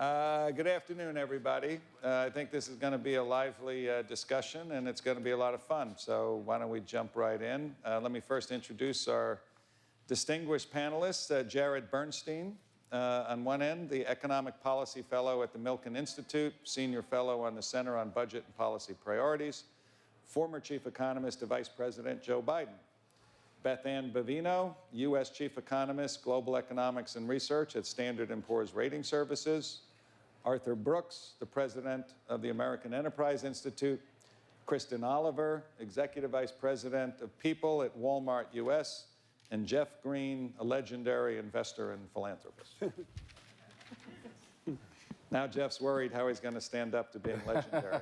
Good afternoon, everybody. I think this is going to be a lively discussion, and it's going to be a lot of fun. So why don't we jump right in? Let me first introduce our distinguished panelists. Jared Bernstein, on one end, the Economic Policy Fellow at the Milken Institute, Senior Fellow on the Center on Budget and Policy Priorities, former Chief Economist to Vice President Joe Biden. Beth Ann Bavino, U.S. Chief Economist, Global Economics and Research at Standard & Poor's Rating Services. Arthur Brooks, the President of the American Enterprise Institute. Kristen Oliver, Executive Vice President of People at Walmart U.S. And Jeff Green, a legendary investor and philanthropist. Now Jeff's worried how he's going to stand up to being legendary.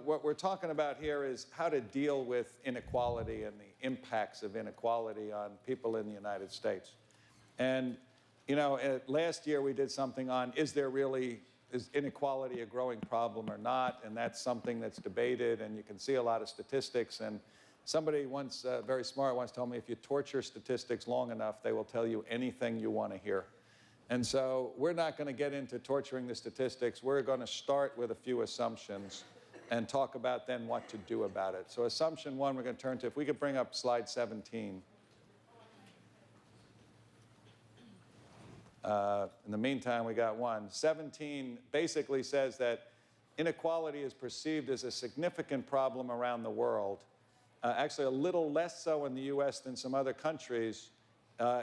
What we're talking about here is how to deal with inequality and the impacts of inequality on people in the United States. And, last year we did something on is inequality a growing problem or not? And that's something that's debated, and you can see a lot of statistics. And somebody once, very smart, once told me if you torture statistics long enough, they will tell you anything you want to hear. And so we're not going to get into torturing the statistics. We're going to start with a few assumptions and talk about then what to do about it. So assumption one, we're going to turn to, if we could bring up slide 17. In the meantime, we got one. 17 basically says that inequality is perceived as a significant problem around the world. Actually, a little less so in the US than some other countries,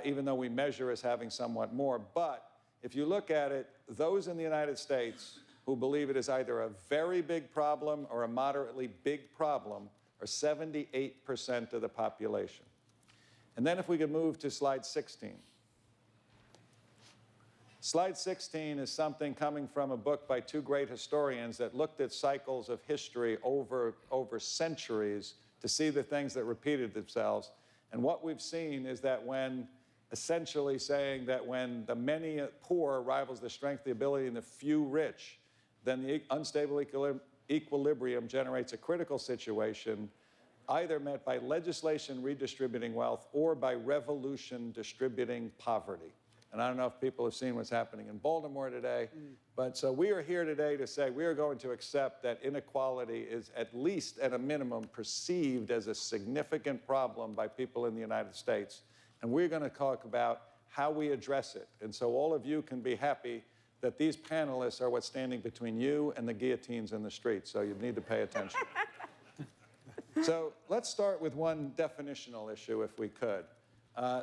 even though we measure as having somewhat more. But if you look at it, those in the United States who believe it is either a very big problem or a moderately big problem are 78% of the population. And then if we could move to slide 16. Slide 16 is something coming from a book by two great historians that looked at cycles of history over centuries to see the things that repeated themselves. And what we've seen is that when essentially saying that when the many poor rivals the strength, the ability, and the few rich, then the unstable equilibrium generates a critical situation, either met by legislation redistributing wealth or by revolution distributing poverty. And I don't know if people have seen what's happening in Baltimore today, but so we are here today to say we are going to accept that inequality is at least at a minimum perceived as a significant problem by people in the United States. And we're going to talk about how we address it. And so all of you can be happy that these panelists are what's standing between you and the guillotines in the streets. So you need to pay attention. So let's start with one definitional issue, if we could.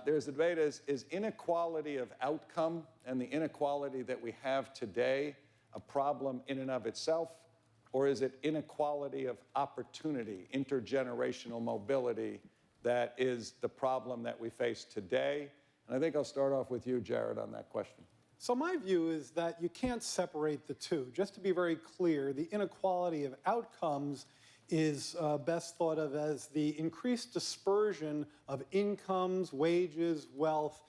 There's a debate, is inequality of outcome and the inequality that we have today a problem in and of itself, or is it inequality of opportunity, intergenerational mobility, that is the problem that we face today? And I think I'll start off with you, Jared, on that question. So my view is that you can't separate the two. Just to be very clear, the inequality of outcomes is best thought of as the increased dispersion of incomes, wages, wealth,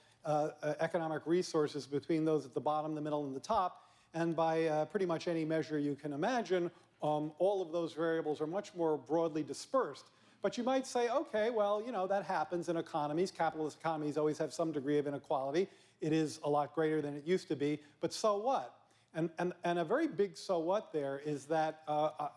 economic resources between those at the bottom, the middle, and the top. And by pretty much any measure you can imagine, all of those variables are much more broadly dispersed. But you might say, okay, well, that happens in economies. Capitalist economies always have some degree of inequality. It is a lot greater than it used to be, but so what? And a very big so what there is that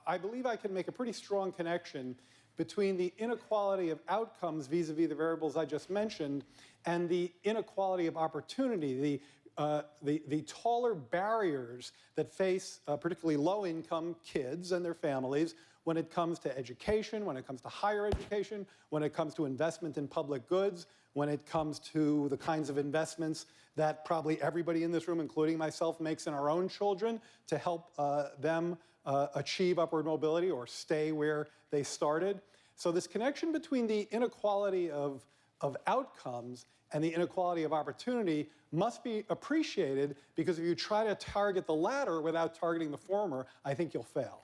I believe I can make a pretty strong connection between the inequality of outcomes vis-a-vis the variables I just mentioned and the inequality of opportunity, the taller barriers that face particularly low-income kids and their families when it comes to education, when it comes to higher education, when it comes to investment in public goods, when it comes to the kinds of investments that probably everybody in this room, including myself, makes in our own children to help them achieve upward mobility or stay where they started. So this connection between the inequality of outcomes and the inequality of opportunity must be appreciated, because if you try to target the latter without targeting the former, I think you'll fail.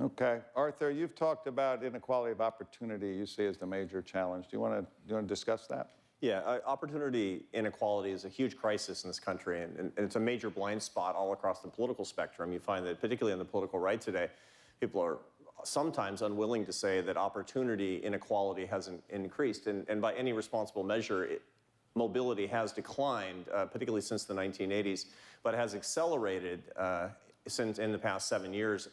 Okay. Arthur, you've talked about inequality of opportunity you see as the major challenge. Do you want to discuss that? Yeah, opportunity inequality is a huge crisis in this country, and it's a major blind spot all across the political spectrum. You find that particularly on the political right today, people are sometimes unwilling to say that opportunity inequality hasn't increased. And by any responsible measure, mobility has declined, particularly since the 1980s, but has accelerated since in the past 7 years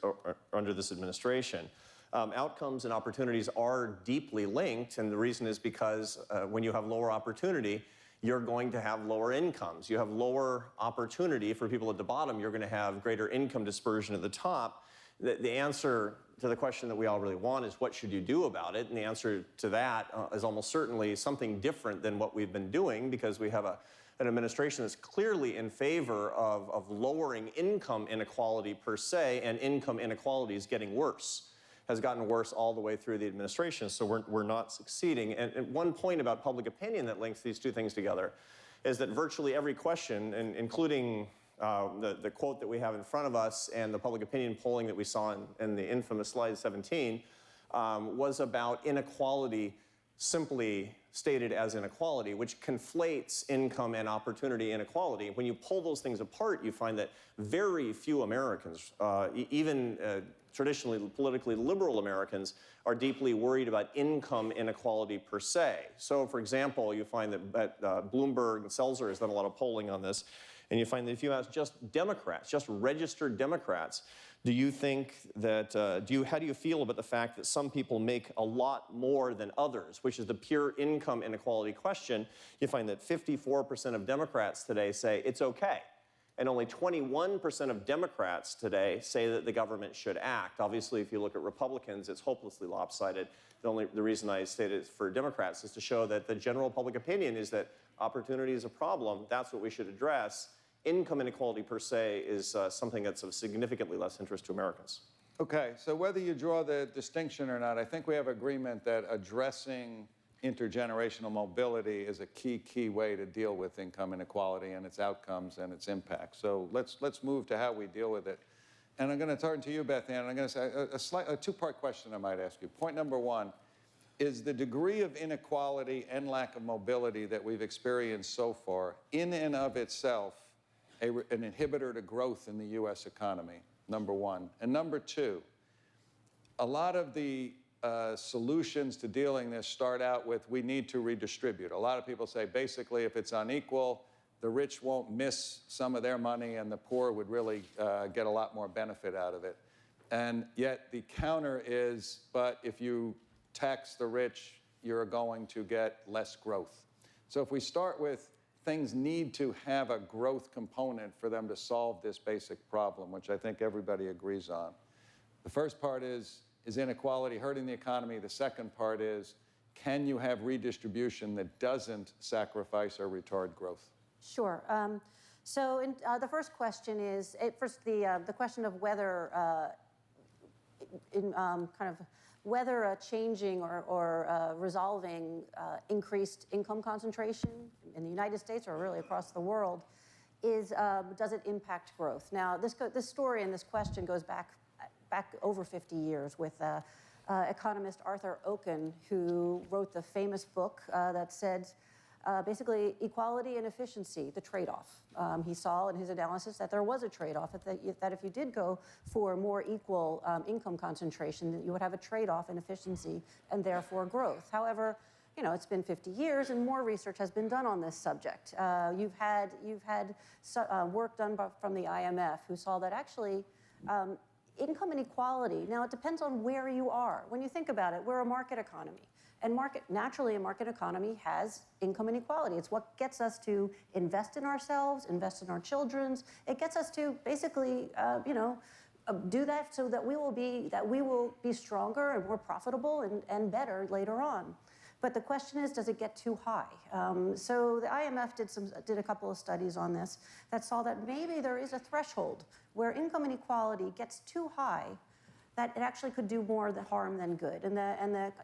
under this administration. Outcomes and opportunities are deeply linked, and the reason is because when you have lower opportunity, you're going to have lower incomes. You have lower opportunity for people at the bottom, you're going to have greater income dispersion at the top. The answer to the question that we all really want is what should you do about it? And the answer to that is almost certainly something different than what we've been doing, because we have an administration that's clearly in favor of lowering income inequality per se, and income inequality is getting worse. Has gotten worse all the way through the administration, so we're not succeeding. And one point about public opinion that links these two things together is that virtually every question, and including the quote that we have in front of us and the public opinion polling that we saw in the infamous slide 17, was about inequality simply stated as inequality, which conflates income and opportunity inequality. When you pull those things apart, you find that very few Americans, even traditionally politically liberal Americans, are deeply worried about income inequality per se. So, for example, you find that Bloomberg and Selzer has done a lot of polling on this, and you find that if you ask just Democrats, just registered Democrats, do you think that, how do you feel about the fact that some people make a lot more than others, which is the pure income inequality question? You find that 54% of Democrats today say it's okay. And only 21% of Democrats today say that the government should act. Obviously, if you look at Republicans, it's hopelessly lopsided. The reason I state it for Democrats is to show that the general public opinion is that opportunity is a problem. That's what we should address. Income inequality per se is something that's of significantly less interest to Americans. Okay, so whether you draw the distinction or not, I think we have agreement that addressing intergenerational mobility is a key way to deal with income inequality and its outcomes and its impact. So let's move to how we deal with it. And I'm going to turn to you, Beth Ann. I'm going to say a two-part question I might ask you. Point number one, is the degree of inequality and lack of mobility that we've experienced so far in and of itself an inhibitor to growth in the U.S. economy, number one? And number two, a lot of the solutions to dealing this start out with we need to redistribute. A lot of people say basically if it's unequal, the rich won't miss some of their money and the poor would really get a lot more benefit out of it. And yet the counter is, but if you tax the rich, you're going to get less growth. So if we start with things need to have a growth component for them to solve this basic problem, which I think everybody agrees on. The first part is inequality hurting the economy? The second part is, can you have redistribution that doesn't sacrifice or retard growth? Sure. The first question is, the question of whether, whether changing or resolving increased income concentration in the United States or really across the world does it impact growth? Now, this story and this question goes back over 50 years with economist Arthur Okun, who wrote the famous book that said basically equality and efficiency, the trade-off. He saw in his analysis that there was a trade-off, that if you did go for more equal income concentration, that you would have a trade-off in efficiency and therefore growth. However, it's been 50 years and more research has been done on this subject. You've had work done from the IMF who saw that actually income inequality, now it depends on where you are. When you think about it, we're a market economy. And naturally, a market economy has income inequality. It's what gets us to invest in ourselves, invest in our children's. It gets us to basically, do that so that we will be stronger and more profitable and better later on. But the question is, does it get too high? So the IMF did a couple of studies on this that saw that maybe there is a threshold where income inequality gets too high, that it actually could do more harm than good. And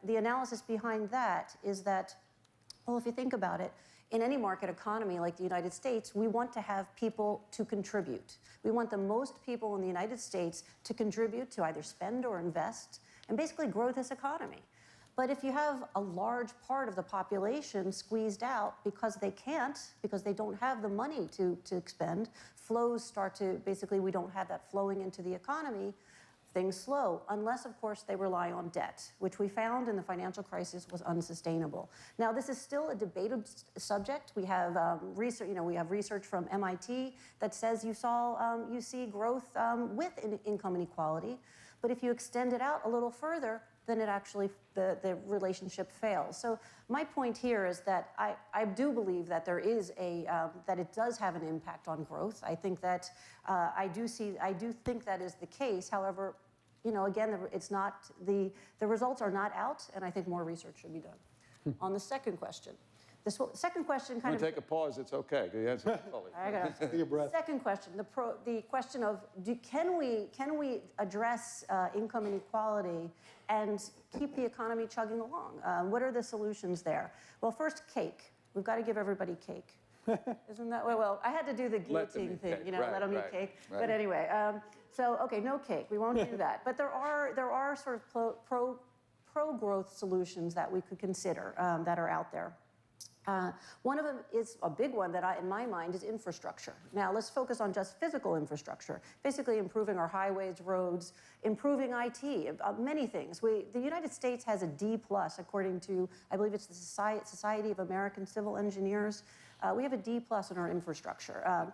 the analysis behind that is that, well, if you think about it, in any market economy like the United States, we want to have people to contribute. We want the most people in the United States to contribute to either spend or invest and basically grow this economy. But if you have a large part of the population squeezed out because they can't, because they don't have the money to expend, flows start to, basically we don't have that flowing into the economy, things slow, unless, of course, they rely on debt, which we found in the financial crisis was unsustainable. Now, this is still a debated subject. We have research, we have research from MIT that says you see growth with income inequality, but if you extend it out a little further, then it actually, the relationship fails. So my point here is that I do believe that there is that it does have an impact on growth. I think that, I do think that is the case. However, again, it's not, the results are not out, and I think more research should be done. On the second question. The second question kind of... take a pause, it's okay. You answer it fully. I got Take a breath. Second question, the question of can we address income inequality and keep the economy chugging along? What are the solutions there? Well, first, cake. We've got to give everybody cake. Isn't that well? I had to do the guillotine thing, Right, let them eat cake. Right. But anyway, so okay, no cake. We won't do that. But there are sort of pro-growth solutions that we could consider that are out there. One of them is a big one that in my mind is infrastructure. Now let's focus on just physical infrastructure, basically improving our highways, roads, improving IT, many things. The United States has a D+ according to, I believe it's the Society of American Civil Engineers. We have a D+ in our infrastructure.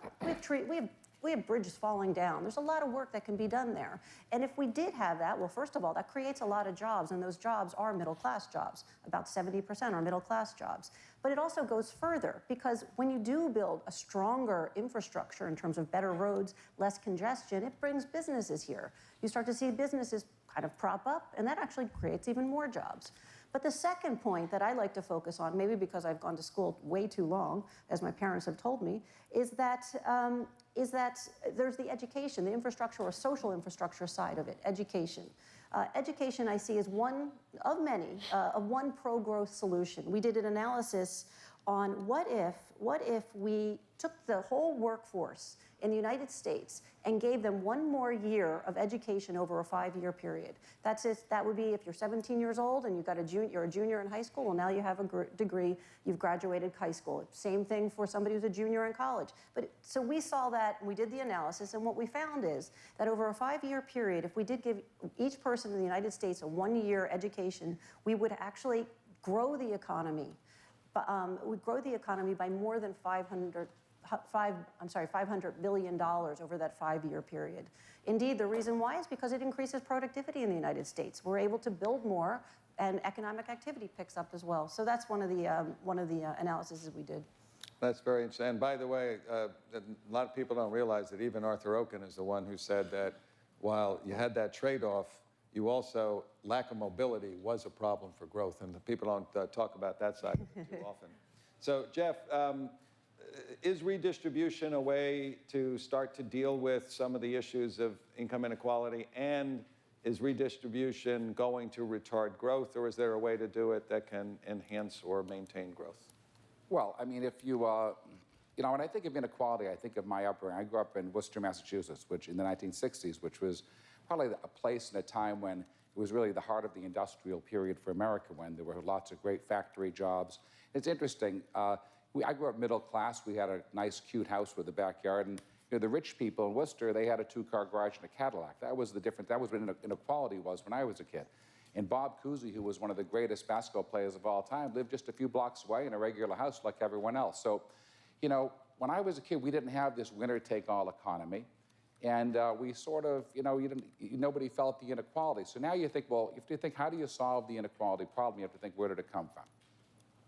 We have bridges falling down. There's a lot of work that can be done there. And if we did have that, well, first of all, that creates a lot of jobs, and those jobs are middle-class jobs. About 70% are middle-class jobs. But it also goes further, because when you do build a stronger infrastructure in terms of better roads, less congestion, it brings businesses here. You start to see businesses kind of prop up, and that actually creates even more jobs. But the second point that I like to focus on, maybe because I've gone to school way too long, as my parents have told me, is that there's the education, the infrastructure or social infrastructure side of it, education. Education I see as one of many, one pro-growth solution. We did an analysis on what if we took the whole workforce in the United States and gave them one more year of education over a 5-year period. That would be if you're 17 years old and you're a junior in high school, well, now you have a degree, you've graduated high school. Same thing for somebody who's a junior in college. So we saw that, and we did the analysis, and what we found is that over a 5-year period, if we did give each person in the United States a 1-year education, we would actually grow the economy. We'd grow the economy by more than $500 billion over that 5-year period. Indeed, the reason why is because it increases productivity in the United States. We're able to build more, and economic activity picks up as well. So that's one of the analyses we did. That's very interesting. And by the way, a lot of people don't realize that even Arthur Oken is the one who said that while you had that trade-off, you also, lack of mobility was a problem for growth. And the people don't talk about that side of it too often. So, Jeff, is redistribution a way to start to deal with some of the issues of income inequality? And is redistribution going to retard growth, or is there a way to do it that can enhance or maintain growth? Well, I mean, if you, when I think of inequality, I think of my upbringing. I grew up in Worcester, Massachusetts, which in the 1960s, which was probably a place and a time when it was really the heart of the industrial period for America, when there were lots of great factory jobs. It's interesting. I grew up middle class. We had a nice, cute house with a backyard. And the rich people in Worcester, they had a 2-car garage and a Cadillac. That was the difference. That was what inequality was when I was a kid. And Bob Cousy, who was one of the greatest basketball players of all time, lived just a few blocks away in a regular house like everyone else. So, when I was a kid, we didn't have this winner-take-all economy. And we sort of, nobody felt the inequality. So now you think, well, if you think, how do you solve the inequality problem? You have to think, where did it come from?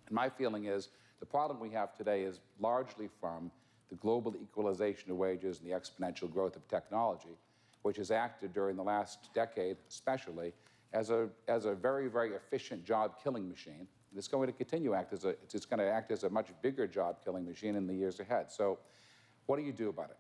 And my feeling is, the problem we have today is largely from the global equalization of wages and the exponential growth of technology, which has acted during the last decade, especially, as a very, very efficient job-killing machine. It's going to continue to act as it's going to act as a much bigger job-killing machine in the years ahead. So, what do you do about it?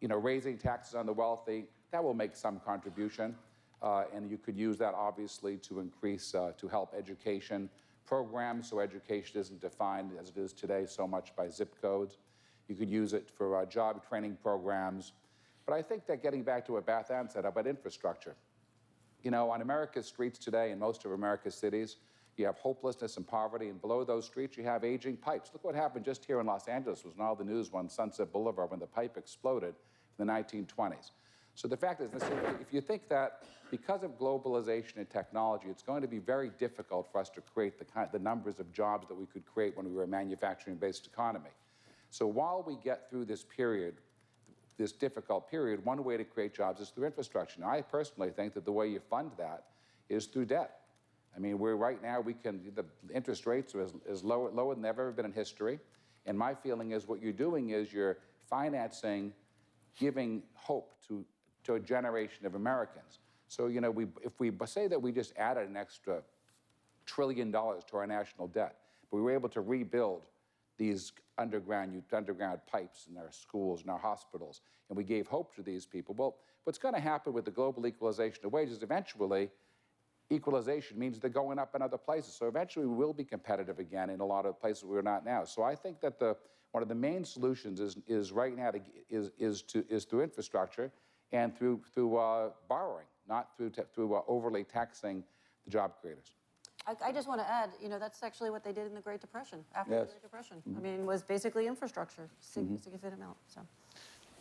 Raising taxes on the wealthy, that will make some contribution, and you could use that obviously to increase, to help education programs, so education isn't defined as it is today so much by zip codes. You could use it for job training programs. But I think that getting back to what Beth Ann said about infrastructure, on America's streets today, in most of America's cities, you have hopelessness and poverty, and below those streets you have aging pipes. Look what happened just here in Los Angeles. It was in all the news on Sunset Boulevard when the pipe exploded in the 1920s. So the fact is, if you think that because of globalization and technology, it's going to be very difficult for us to create the numbers of jobs that we could create when we were a manufacturing-based economy. So while we get through this period, this difficult period, one way to create jobs is through infrastructure. Now, I personally think that the way you fund that is through debt. I mean, right now, the interest rates are as lower than they've ever been in history. And my feeling is what you're doing is you're financing, giving hope to a generation of Americans. So, you know, if we say that we just added an extra $1 trillion to our national debt, but we were able to rebuild these underground pipes in our schools and our hospitals, and we gave hope to these people, well, what's going to happen with the global equalization of wages, eventually, equalization means they're going up in other places. So eventually we will be competitive again in a lot of places we're not now. So I think that one of the main solutions is right now is through infrastructure and through borrowing, not through overly taxing the job creators. I just want to add, you know, that's actually what they did in the Great Depression, after Yes. the Great Depression. I mean, it was basically infrastructure, significant amount, so.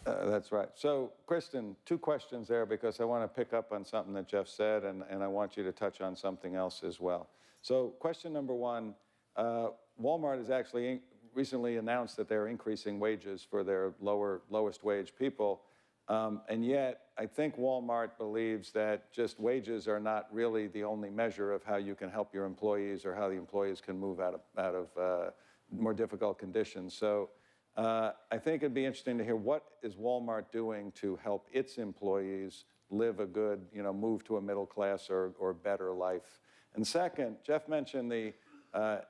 That's right. So, Kristen, 2 questions there because I want to pick up on something that Jeff said, and I want you to touch on something else as well. So, question number 1, Walmart has actually recently announced that they're increasing wages for their lowest wage people, and yet I think Walmart believes that just wages are not really the only measure of how you can help your employees or how the employees can move out of more difficult conditions. So, I think it'd be interesting to hear what is Walmart doing to help its employees live a good, you know, move to a middle class or better life. And second, Jeff mentioned the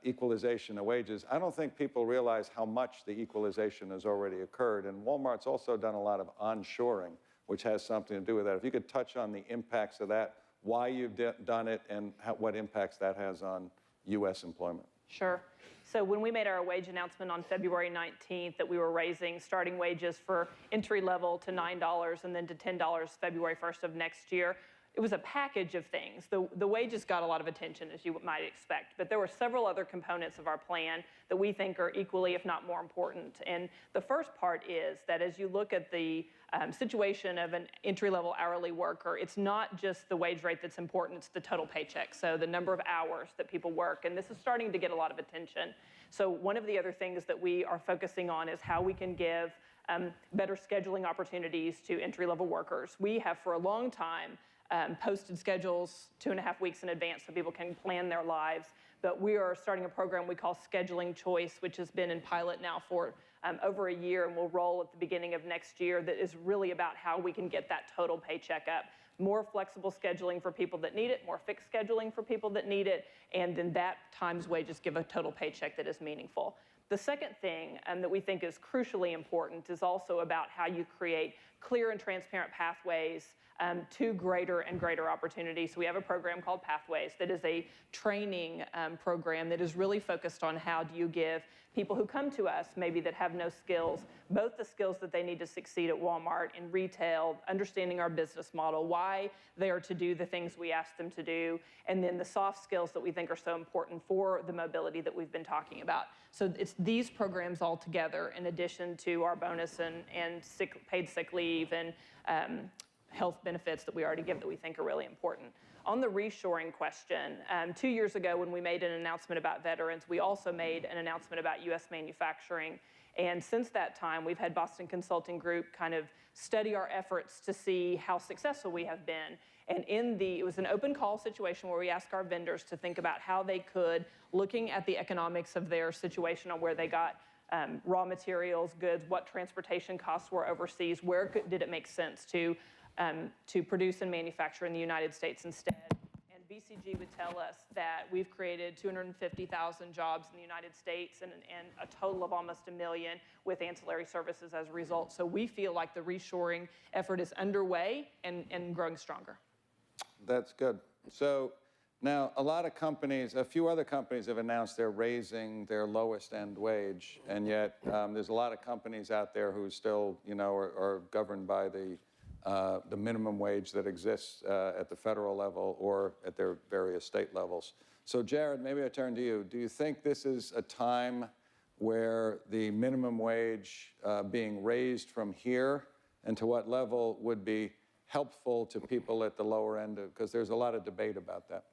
equalization of wages. I don't think people realize how much the equalization has already occurred. And Walmart's also done a lot of onshoring, which has something to do with that. If you could touch on the impacts of that, why you've done it, and what impacts that has on U.S. employment. Sure. So when we made our wage announcement on February 19th that we were raising starting wages for entry level to $9 and then to $10 February 1st of next year, it was a package of things. The wages got a lot of attention, as you might expect, but there were several other components of our plan that we think are equally, if not more important. And the first part is that as you look at the situation of an entry-level hourly worker, it's not just the wage rate that's important, it's the total paycheck. So the number of hours that people work, and this is starting to get a lot of attention. So one of the other things that we are focusing on is how we can give better scheduling opportunities to entry-level workers. We have for a long time posted schedules 2.5 weeks in advance so people can plan their lives. But we are starting a program we call Scheduling Choice, which has been in pilot now for over a year and will roll at the beginning of next year, that is really about how we can get that total paycheck up. More flexible scheduling for people that need it, more fixed scheduling for people that need it, and then that times wages give a total paycheck that is meaningful. The second thing that we think is crucially important is also about how you create clear and transparent pathways to greater and greater opportunities. So we have a program called Pathways that is a training program that is really focused on how do you give people who come to us, maybe that have no skills, both the skills that they need to succeed at Walmart in retail, understanding our business model, why they are to do the things we ask them to do, and then the soft skills that we think are so important for the mobility that we've been talking about. So it's these programs all together, in addition to our bonus and paid sick leave and health benefits that we already give, that we think are really important. On the reshoring question, 2 years ago when we made an announcement about veterans, we also made an announcement about U.S. manufacturing. And since that time, we've had Boston Consulting Group kind of study our efforts to see how successful we have been. And it was an open call situation where we asked our vendors to think about how they could, looking at the economics of their situation on where they got raw materials, goods, what transportation costs were overseas, where did it make sense to produce and manufacture in the United States instead. And BCG would tell us that we've created 250,000 jobs in the United States and a total of almost 1 million with ancillary services as a result. So we feel like the reshoring effort is underway and growing stronger. That's good. So now a few other companies have announced they're raising their lowest end wage, and yet there's a lot of companies out there who still, you know, are governed by the minimum wage that exists at the federal level or at their various state levels. So Jared, maybe I turn to you. Do you think this is a time where the minimum wage being raised from here, and to what level, would be helpful to people at the lower end? Because there's a lot of debate about that.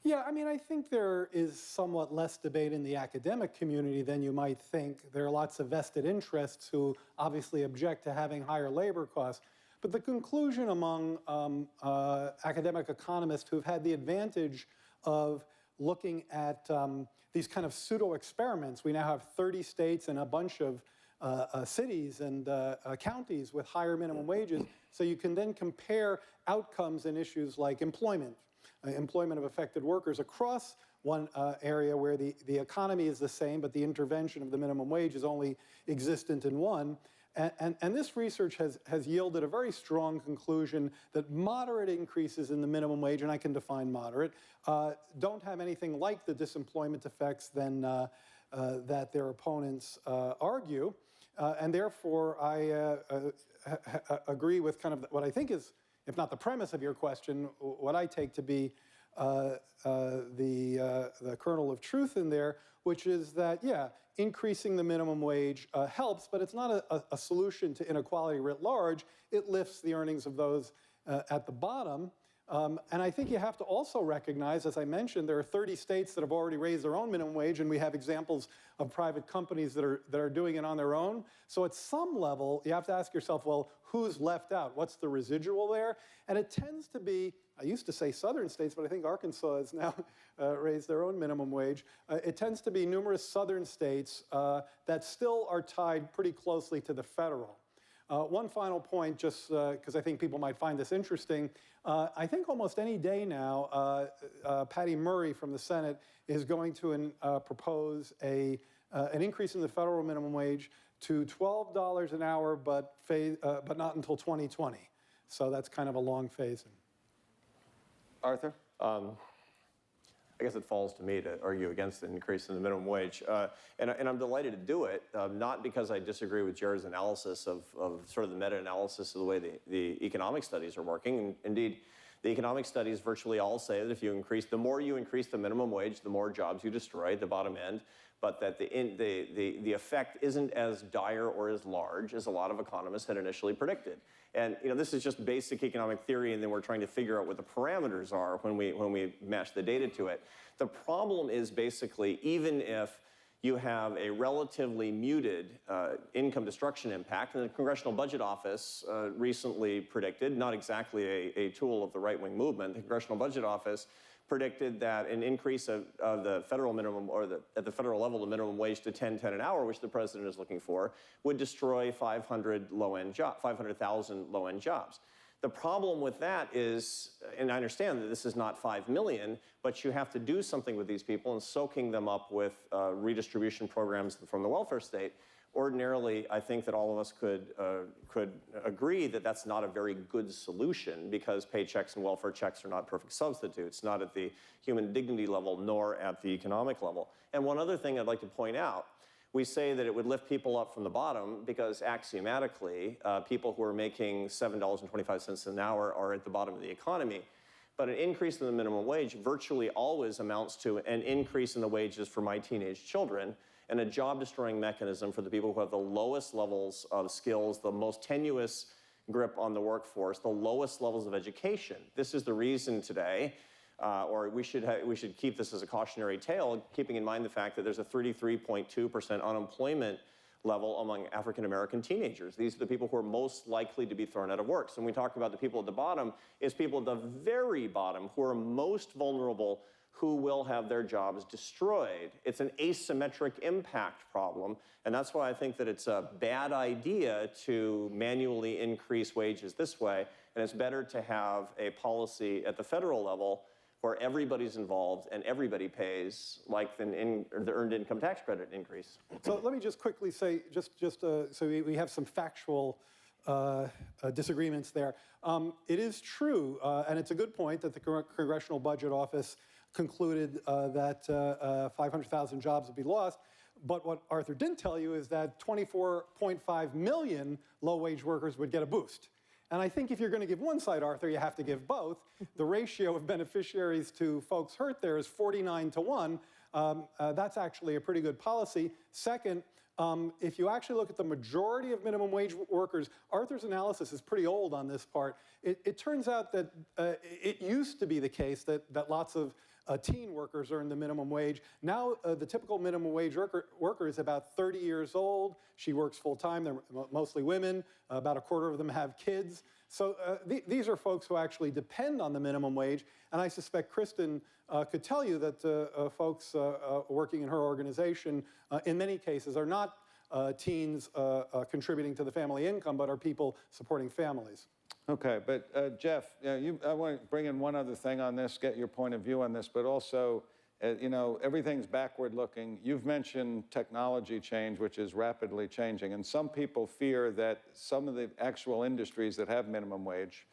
Yeah, I mean, I think there is somewhat less debate in the academic community than you might think. There are lots of vested interests who obviously object to having higher labor costs. But the conclusion among academic economists who've had the advantage of looking at these kind of pseudo-experiments, we now have 30 states and a bunch of cities and counties with higher minimum wages, so you can then compare outcomes in issues like employment of affected workers across one area where the economy is the same, but the intervention of the minimum wage is only existent in one. And this research has yielded a very strong conclusion that moderate increases in the minimum wage, and I can define moderate, don't have anything like the disemployment effects than that their opponents argue. And therefore, I agree with kind of what I think is, if not the premise of your question, what I take to be the kernel of truth in there, which is that, yeah, increasing the minimum wage helps, but it's not a solution to inequality writ large. It lifts the earnings of those at the bottom. And I think you have to also recognize, as I mentioned, there are 30 states that have already raised their own minimum wage, and we have examples of private companies that are doing it on their own. So at some level, you have to ask yourself, well, who's left out? What's the residual there? And it tends to be, I used to say southern states, but I think Arkansas has now raised their own minimum wage. It tends to be numerous southern states that still are tied pretty closely to the federal. One final point, just because I think people might find this interesting. I think almost any day now, Patty Murray from the Senate is going to propose an increase in the federal minimum wage to $12 an hour, but not until 2020. So that's kind of a long phase-in. Arthur? I guess it falls to me to argue against an increase in the minimum wage. And I'm delighted to do it, not because I disagree with Jared's analysis of sort of the meta-analysis of the way the economic studies are working. And indeed, the economic studies virtually all say that if you increase, the more you increase the minimum wage, the more jobs you destroy at the bottom end, but that the effect isn't as dire or as large as a lot of economists had initially predicted. And this is just basic economic theory, and then we're trying to figure out what the parameters are when we match the data to it. The problem is basically, even if you have a relatively muted income destruction impact, and the Congressional Budget Office recently predicted, not exactly a tool of the right-wing movement, the Congressional Budget Office predicted that an increase of the federal minimum, or at the federal level, the minimum wage to $10 an hour, which the president is looking for, would destroy 500,000 low-end jobs. The problem with that is, and I understand that this is not 5 million, but you have to do something with these people, and soaking them up with redistribution programs from the welfare state. Ordinarily, I think that all of us could agree that that's not a very good solution, because paychecks and welfare checks are not perfect substitutes, not at the human dignity level, nor at the economic level. And one other thing I'd like to point out, we say that it would lift people up from the bottom because axiomatically, people who are making $7.25 an hour are at the bottom of the economy. But an increase in the minimum wage virtually always amounts to an increase in the wages for my teenage children, and a job-destroying mechanism for the people who have the lowest levels of skills, the most tenuous grip on the workforce, the lowest levels of education. This is the reason today, or we should keep this as a cautionary tale, keeping in mind the fact that there's a 33.2% unemployment level among African-American teenagers. These are the people who are most likely to be thrown out of work. So when we talk about the people at the bottom, it's people at the very bottom who are most vulnerable, who will have their jobs destroyed. It's an asymmetric impact problem, and that's why I think that it's a bad idea to manually increase wages this way, and it's better to have a policy at the federal level where everybody's involved and everybody pays, like the earned income tax credit increase. So let me just quickly say, so we have some factual disagreements there. It is true, and it's a good point, that the Congressional Budget Office concluded that 500,000 jobs would be lost. But what Arthur didn't tell you is that 24.5 million low-wage workers would get a boost. And I think if you're going to give one side, Arthur, you have to give both. The ratio of beneficiaries to folks hurt there is 49 to 1. That's actually a pretty good policy. Second, If you actually look at the majority of minimum wage workers, Arthur's analysis is pretty old on this part. It turns out that it used to be the case that lots of teen workers earn the minimum wage. Now, the typical minimum wage worker is about 30 years old. She works full time. They're mostly women. About a quarter of them have kids. So these are folks who actually depend on the minimum wage. And I suspect Kristen could tell you that folks working in her organization, in many cases, are not teens contributing to the family income, but are people supporting families. Okay, but Jeff, I want to bring in one other thing on this, get your point of view on this, but also, everything's backward looking. You've mentioned technology change, which is rapidly changing, and some people fear that some of the actual industries that have minimum wage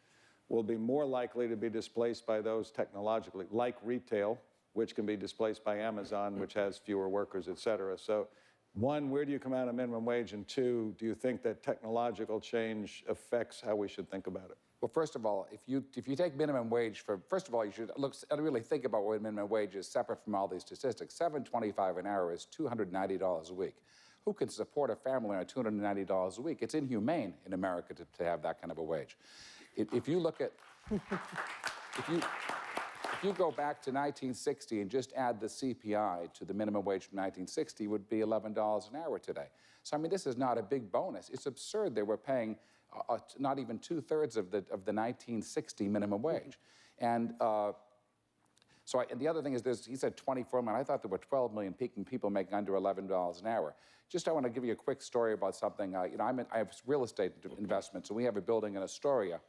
will be more likely to be displaced by those technologically, like retail, which can be displaced by Amazon, which has fewer workers, et cetera. So, one, where do you come out of minimum wage? And two, do you think that technological change affects how we should think about it? Well, first of all, if you take minimum wage first of all, you should really think about what minimum wage is separate from all these statistics. $7.25 an hour is $290 a week. Who can support a family on $290 a week? It's inhumane in America to have that kind of a wage. If you look at, if you go back to 1960 and just add the CPI to the minimum wage from 1960, it would be $11 an hour today. So, I mean, this is not a big bonus. It's absurd that we're paying not even 2/3 of the 1960 minimum wage. And and the other thing is, he said 24 million. I thought there were 12 million people making under $11 an hour. Just I want to give you a quick story about something. I have real estate investments, and we have a building in Astoria.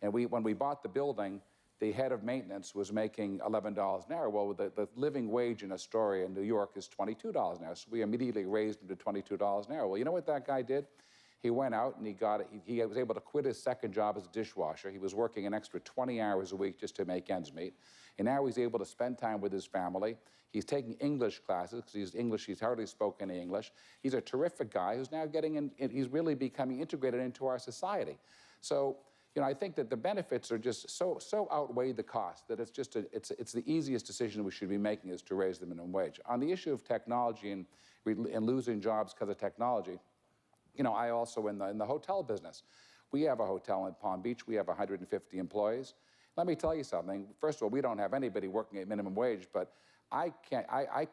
And when we bought the building, the head of maintenance was making $11 an hour. Well, the living wage in Astoria in New York is $22 an hour. So we immediately raised him to $22 an hour. Well, you know what that guy did? He went out and he was able to quit his second job as a dishwasher. He was working an extra 20 hours a week just to make ends meet. And now he's able to spend time with his family. He's taking English classes because he's hardly spoken English. He's a terrific guy who's now he's really becoming integrated into our society. So, I think that the benefits are just so outweigh the cost that it's the easiest decision we should be making is to raise the minimum wage. On the issue of technology and losing jobs because of technology, I also in the hotel business. We have a hotel in Palm Beach. We have 150 employees. Let me tell you something. First of all, we don't have anybody working at minimum wage, but I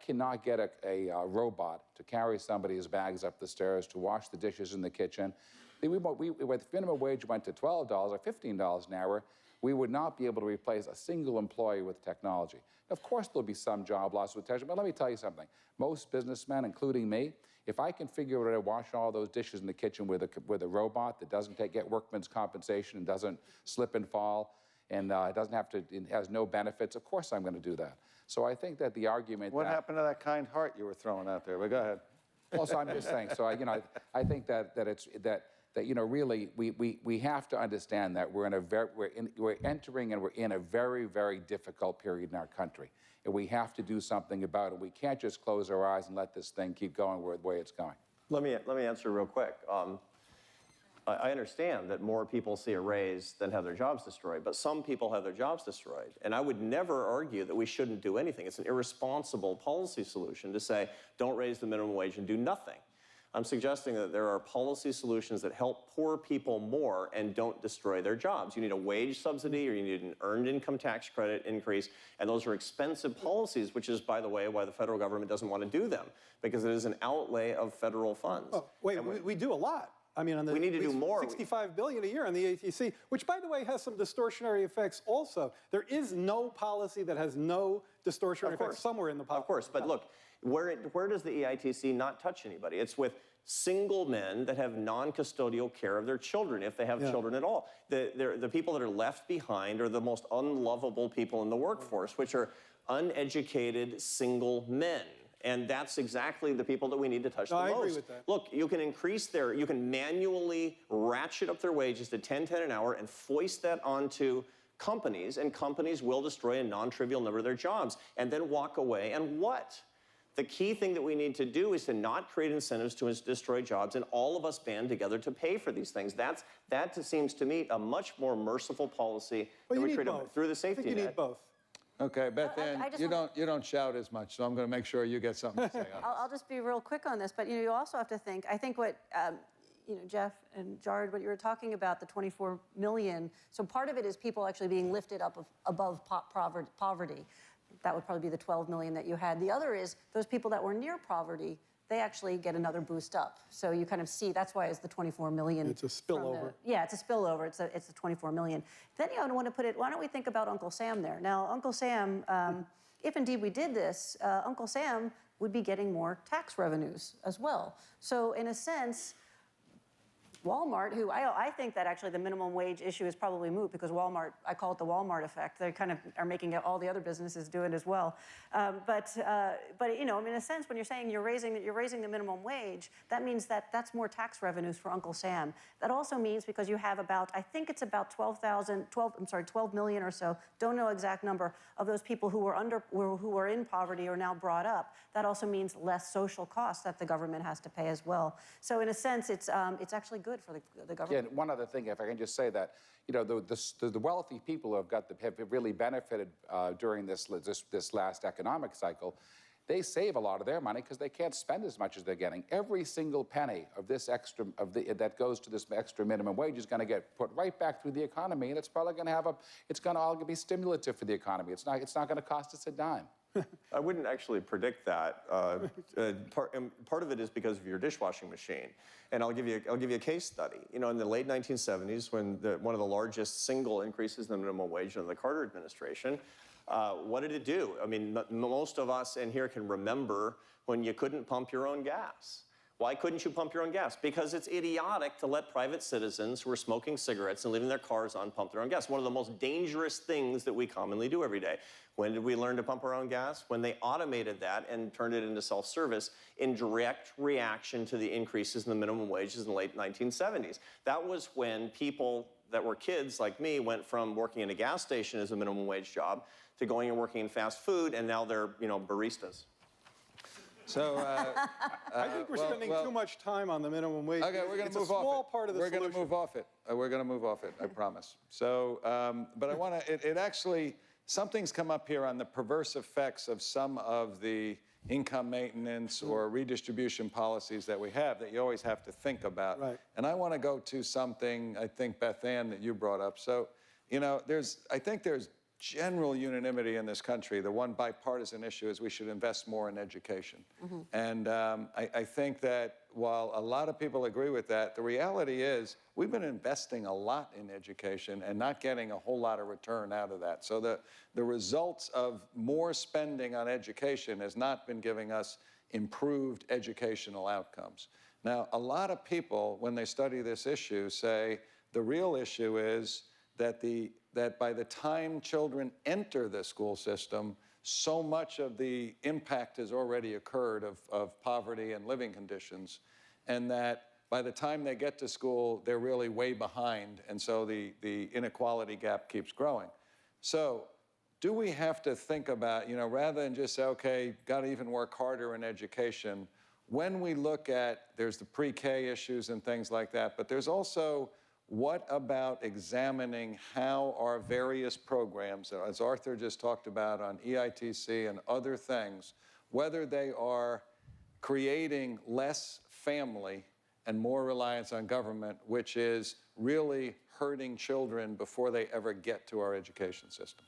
cannot get a robot to carry somebody's bags up the stairs, to wash the dishes in the kitchen. If minimum wage went to $12 or $15 an hour, we would not be able to replace a single employee with technology. Of course, there'll be some job loss with technology, but let me tell you something. Most businessmen, including me, if I can figure out how to wash all those dishes in the kitchen with a robot that doesn't get workman's compensation and doesn't slip and fall and it has no benefits, of course I'm going to do that. So I think that the argument What happened to that kind heart you were throwing out there? But go ahead. Well, so I'm just saying. So I think that really we have to understand that we're entering and we're in a very, very difficult period in our country, and we have to do something about it. We can't just close our eyes and let this thing keep going the way it's going. Let me answer real quick. I understand that more people see a raise than have their jobs destroyed, but some people have their jobs destroyed. And I would never argue that we shouldn't do anything. It's an irresponsible policy solution to say, don't raise the minimum wage and do nothing. I'm suggesting that there are policy solutions that help poor people more and don't destroy their jobs. You need a wage subsidy or you need an earned income tax credit increase, and those are expensive policies, which is, by the way, why the federal government doesn't want to do them, because it is an outlay of federal funds. Oh, wait, we do a lot. I mean, we need to do more. $65 billion a year on the ATC, which, by the way, has some distortionary effects also. There is no policy that has no distortionary effects somewhere in the policy. Of course, but look, where does the EITC not touch anybody? It's with single men that have non-custodial care of their children, if they have children at all. The people that are left behind are the most unlovable people in the workforce, which are uneducated single men. And that's exactly the people that we need to touch the most. I agree with that. Look, you can manually ratchet up their wages to $10.10 an hour and foist that onto companies, and companies will destroy a non-trivial number of their jobs and then walk away. And what? The key thing that we need to do is to not create incentives to destroy jobs, and all of us band together to pay for these things. That seems to me a much more merciful policy than we create through the safety net. I think you need both. Okay, Beth Ann, I just you don't shout as much, so I'm going to make sure you get something to say on this. I'll just be real quick on this, but you also have to think. I think what Jeff and Jared, what you were talking about, the 24 million. So part of it is people actually being lifted up above poverty. That would probably be the 12 million that you had. The other is those people that were near poverty. They actually get another boost up. So you kind of see, that's why it's the 24 million. It's a spillover. Yeah, it's a spillover. It's the 24 million. Then you want to put it, why don't we think about Uncle Sam there? Now, Uncle Sam, if indeed we did this, Uncle Sam would be getting more tax revenues as well. So in a sense, Walmart, who I think that actually the minimum wage issue is probably moot because Walmart, I call it the Walmart effect. They kind of are making it, all the other businesses do it as well. But in a sense, when you're saying you're raising the minimum wage, that means that's more tax revenues for Uncle Sam. That also means because you have about, I think it's about 12 million or so, don't know exact number, of those people who were in poverty are now brought up. That also means less social costs that the government has to pay as well. So in a sense, it's actually good for the government. Yeah, one other thing, if I can just say that, the wealthy people have really benefited during this last economic cycle. They save a lot of their money because they can't spend as much as they're getting. Every single penny of this extra that goes to this extra minimum wage is going to get put right back through the economy, and it's probably going to it's going to all be stimulative for the economy. It's not going to cost us a dime. I wouldn't actually predict that. Part of it is because of your dishwashing machine. And I'll give you a case study. In the late 1970s, when one of the largest single increases in the minimum wage under the Carter administration, what did it do? I mean, most of us in here can remember when you couldn't pump your own gas. Why couldn't you pump your own gas? Because it's idiotic to let private citizens who are smoking cigarettes and leaving their cars on pump their own gas. One of the most dangerous things that we commonly do every day. When did we learn to pump our own gas? When they automated that and turned it into self-service in direct reaction to the increases in the minimum wages in the late 1970s. That was when people that were kids like me went from working in a gas station as a minimum wage job to going and working in fast food, and now they're, baristas. So I think we're spending too much time on the minimum wage. Okay, we're going to move off it. It's a small part of the solution. We're going to move off it. We're going to move off it, I promise. So, but I want to, it actually, something's come up here on the perverse effects of some of the income maintenance or redistribution policies that we have that you always have to think about. Right. And I want to go to something, I think, Beth Ann, that you brought up. So, I think there's general unanimity in this country. The one bipartisan issue is we should invest more in education. And I think that while a lot of people agree with that, the reality is we've been investing a lot in education and not getting a whole lot of return out of that. So the results of more spending on education has not been giving us improved educational outcomes. Now, a lot of people, when they study this issue, say the real issue is that by the time children enter the school system, so much of the impact has already occurred of poverty and living conditions, and that by the time they get to school, they're really way behind, and so the inequality gap keeps growing. So do we have to think about, rather than just say, okay, got to even work harder in education, when we look at, there's the pre-K issues and things like that, but there's also, what about examining how our various programs, as Arthur just talked about on EITC and other things, whether they are creating less family and more reliance on government, which is really hurting children before they ever get to our education system?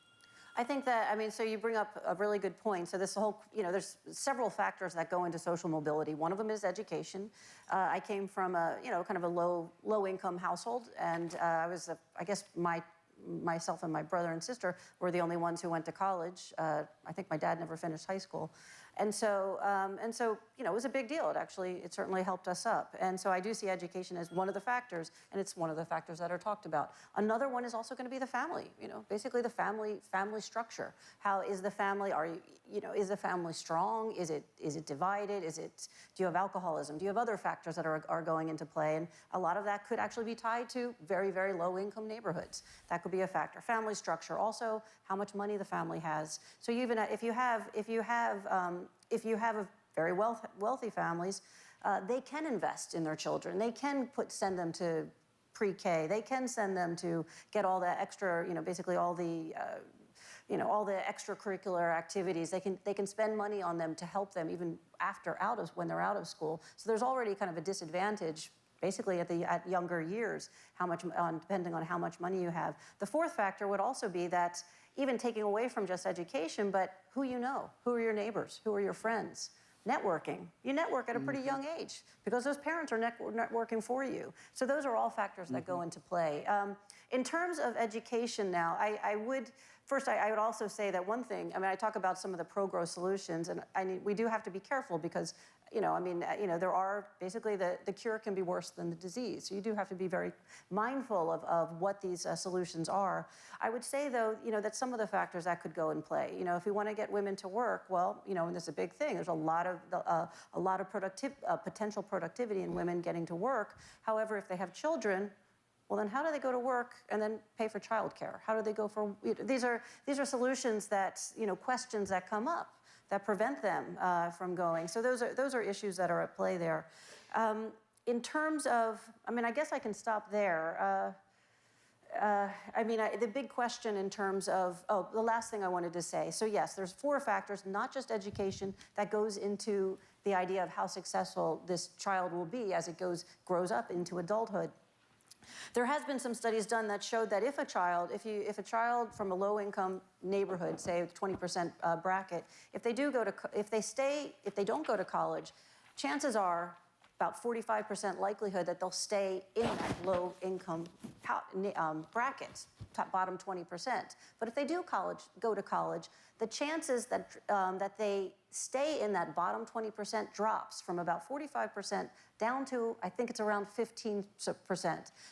I think that, so you bring up a really good point. So this whole, there's several factors that go into social mobility. One of them is education. I came from a, kind of a low income household, and I guess myself and my brother and sister were the only ones who went to college. I think my dad never finished high school. And so, it was a big deal. It certainly helped us up. And so I do see education as one of the factors, and it's one of the factors that are talked about. Another one is also going to be the family, basically the family structure. How is the family, is the family strong? Is it divided? Do you have alcoholism? Do you have other factors that are going into play? And a lot of that could actually be tied to very, very low income neighborhoods. That could be a factor. Family structure, also how much money the family has. So even if you have a very wealthy families, they can invest in their children. They can send them to pre-K. They can send them to get all that extra, basically all the, all the extracurricular activities. They can spend money on them to help them even when they're out of school. So there's already kind of a disadvantage basically at younger years, depending on how much money you have. The fourth factor would also be that even taking away from just education, but who you know, who are your neighbors, who are your friends, networking. You network at a pretty young age because those parents are networking for you. So those are all factors that go into play. In terms of education now, I would also say that one thing, I talk about some of the pro-growth solutions, and we do have to be careful because, there are, basically the cure can be worse than the disease. So you do have to be very mindful of what these solutions are. I would say, though, that some of the factors that could go in play, if we want to get women to work, well, and this is a big thing, there's a lot of potential productivity in women getting to work. However, if they have children, well, then how do they go to work and then pay for childcare? How do they go for, these are solutions that, questions that come up that prevent them from going. So those are issues that are at play there. In terms of, I guess I can stop there. The big question in terms of, the last thing I wanted to say. So yes, there's 4 factors, not just education, that goes into the idea of how successful this child will be as it grows up into adulthood. There has been some studies done that showed that if a child from a low-income neighborhood, say 20% bracket, if they don't go to college, chances are about 45% likelihood that they'll stay in that low-income bracket, bottom 20%. But if they do go to college, the chances that they stay in that bottom 20% drops from about 45% down to, I think it's around 15%.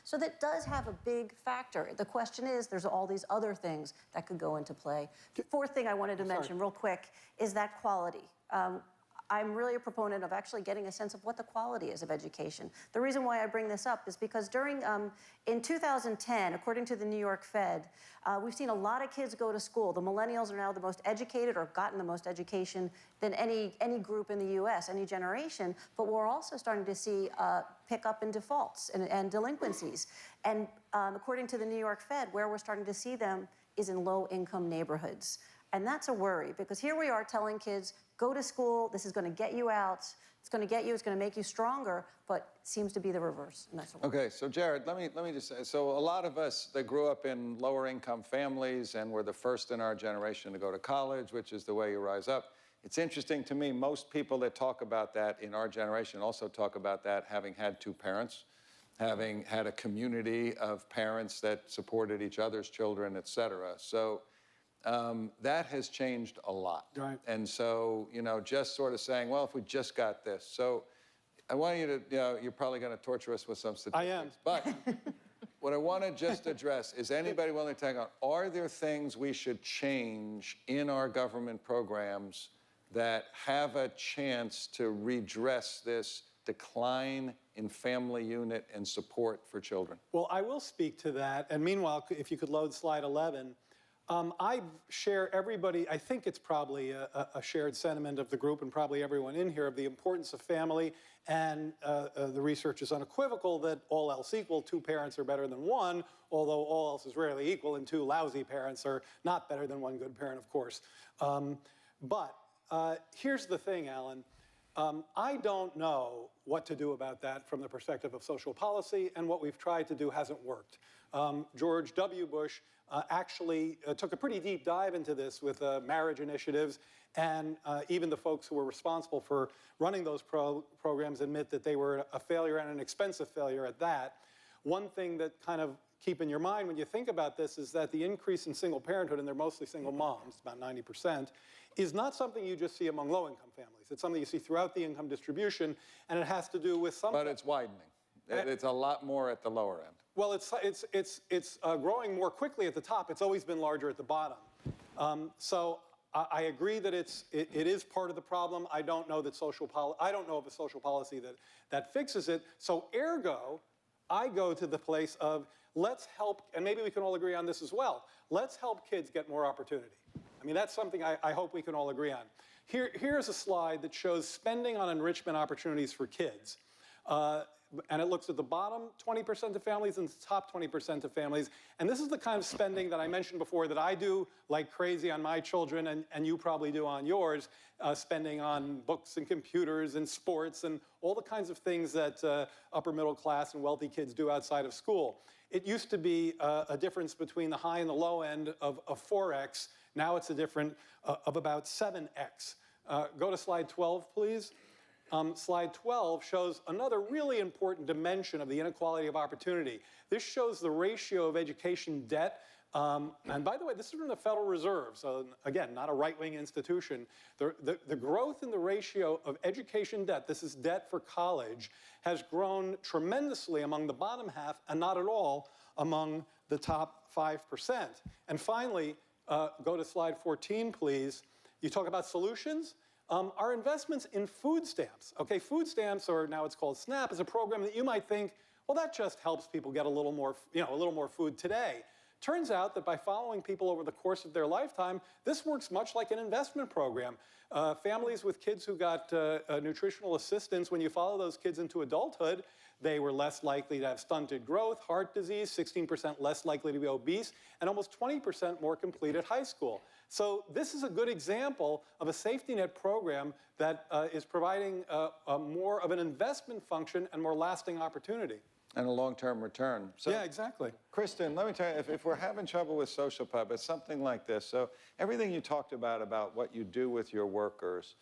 So that does have a big factor. The question is, there's all these other things that could go into play. The fourth thing I wanted to mention real quick is that quality. I'm really a proponent of actually getting a sense of what the quality is of education. The reason why I bring this up is because in 2010, according to the New York Fed, we've seen a lot of kids go to school. The millennials are now the most educated or gotten the most education than any group in the US, any generation, but we're also starting to see pick up in defaults and delinquencies. And according to the New York Fed, where we're starting to see them is in low-income neighborhoods. And that's a worry because here we are telling kids, go to school, this is going to get you out, it's going to make you stronger, but it seems to be the reverse. And that's Okay, so Jared, let me just say, so a lot of us that grew up in lower income families and were the first in our generation to go to college, which is the way you rise up. It's interesting to me, most people that talk about that in our generation also talk about that having had 2 parents, having had a community of parents that supported each other's children, et cetera. So that has changed a lot. Right. And so, just sort of saying, well, if we just got this. So I want you to, you're probably going to torture us with some statistics. I am. But what I want to just address is anybody willing to take on, are there things we should change in our government programs that have a chance to redress this decline in family unit and support for children? Well, I will speak to that. And meanwhile, if you could load slide 11. I share I think it's probably a shared sentiment of the group and probably everyone in here of the importance of family, and the research is unequivocal that all else equal, 2 parents are better than 1, although all else is rarely equal and 2 lousy parents are not better than 1 good parent, of course. But here's the thing, Alan. I don't know what to do about that from the perspective of social policy, and what we've tried to do hasn't worked. George W. Bush actually took a pretty deep dive into this with marriage initiatives, and even the folks who were responsible for running those programs admit that they were a failure and an expensive failure at that. One thing that kind of keep in your mind when you think about this is that the increase in single parenthood, and they're mostly single moms, about 90%, is not something you just see among low-income families. It's something you see throughout the income distribution, and it has to do with something. But it's widening. It's a lot more at the lower end. Well, it's growing more quickly at the top. It's always been larger at the bottom. So I agree that it is part of the problem. I don't know that I don't know of a social policy that fixes it. So ergo, I go to the place of let's help, and maybe we can all agree on this as well. Let's help kids get more opportunity. That's something I hope we can all agree on. Here's a slide that shows spending on enrichment opportunities for kids. and it looks at the bottom 20% of families and the top 20% of families. And this is the kind of spending that I mentioned before that I do like crazy on my children, and you probably do on yours, spending on books and computers and sports and all the kinds of things that upper middle class and wealthy kids do outside of school. It used to be a difference between the high and the low end of 4x. Now it's a difference of about 7x. Go to slide 12, please. Slide 12 shows another really important dimension of the inequality of opportunity. This shows the ratio of education debt. And by the way, this is from the Federal Reserve, so again, not a right-wing institution. The growth in the ratio of education debt, this is debt for college, has grown tremendously among the bottom half and not at all among the top 5%. And finally, go to slide 14, please. You talk about solutions. Our investments in food stamps. Okay, food stamps, or now it's called SNAP, is a program that you might think, well, that just helps people get a little more food today. Turns out that by following people over the course of their lifetime, this works much like an investment program. Families with kids who got nutritional assistance, when you follow those kids into adulthood, they were less likely to have stunted growth, heart disease, 16% less likely to be obese, and almost 20% more completed high school. So this is a good example of a safety net program that is providing more of an investment function and more lasting opportunity. And a long-term return. So, yeah, exactly. Kristen, let me tell you, if we're having trouble with social pub, it's something like this. So everything you talked about what you do with your workers,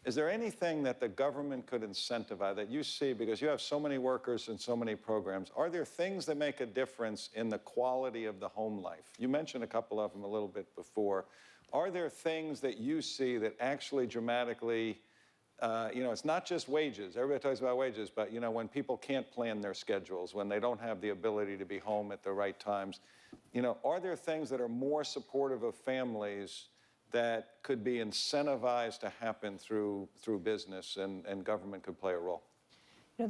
is there anything that the government could incentivize that you see, because you have so many workers and so many programs, are there things that make a difference in the quality of the home life? You mentioned a couple of them a little bit before. Are there things that you see that actually dramatically, it's not just wages. Everybody talks about wages, but when people can't plan their schedules, when they don't have the ability to be home at the right times, are there things that are more supportive of families that could be incentivized to happen through business and government could play a role? What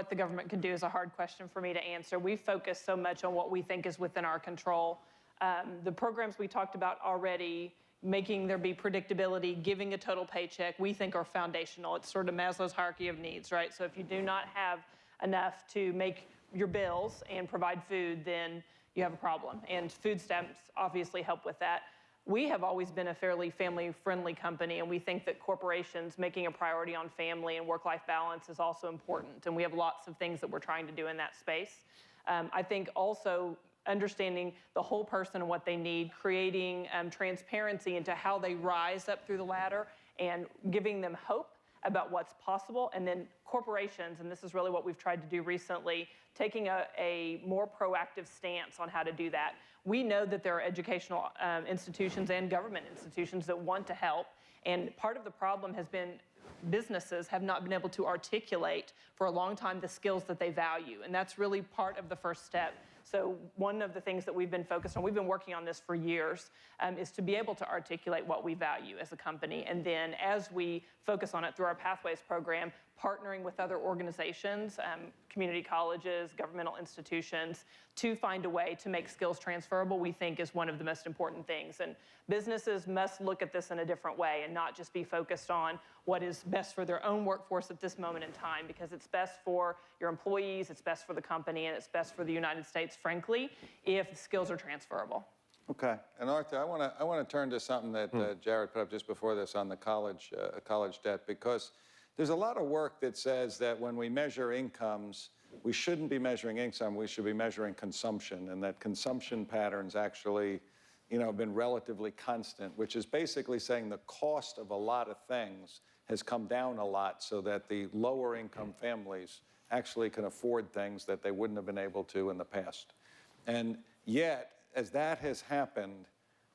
the government could do is a hard question for me to answer. We focus so much on what we think is within our control. The programs we talked about already, making there be predictability, giving a total paycheck, we think are foundational. It's sort of Maslow's hierarchy of needs, right? So if you do not have enough to make your bills and provide food, then you have a problem. And food stamps obviously help with that. We have always been a fairly family-friendly company, and we think that corporations making a priority on family and work-life balance is also important. And we have lots of things that we're trying to do in that space. I think also understanding the whole person and what they need, creating transparency into how they rise up through the ladder and giving them hope about what's possible. And then corporations, and this is really what we've tried to do recently, taking a more proactive stance on how to do that. We know that there are educational institutions and government institutions that want to help. And part of the problem has been businesses have not been able to articulate for a long time the skills that they value. And that's really part of the first step. So one of the things that we've been focused on, we've been working on this for years, is to be able to articulate what we value as a company. And then as we focus on it through our Pathways program, partnering with other organizations, community colleges, governmental institutions, to find a way to make skills transferable, we think is one of the most important things. And businesses must look at this in a different way and not just be focused on what is best for their own workforce at this moment in time, because it's best for your employees, it's best for the company, and it's best for the United States, frankly, if skills are transferable. Okay, and Arthur, I want to turn to something that Jared put up just before this on the college debt, because there's a lot of work that says that when we measure incomes, we shouldn't be measuring income, we should be measuring consumption, and that consumption patterns actually, have been relatively constant, which is basically saying the cost of a lot of things has come down a lot so that the lower income families actually can afford things that they wouldn't have been able to in the past. And yet, as that has happened,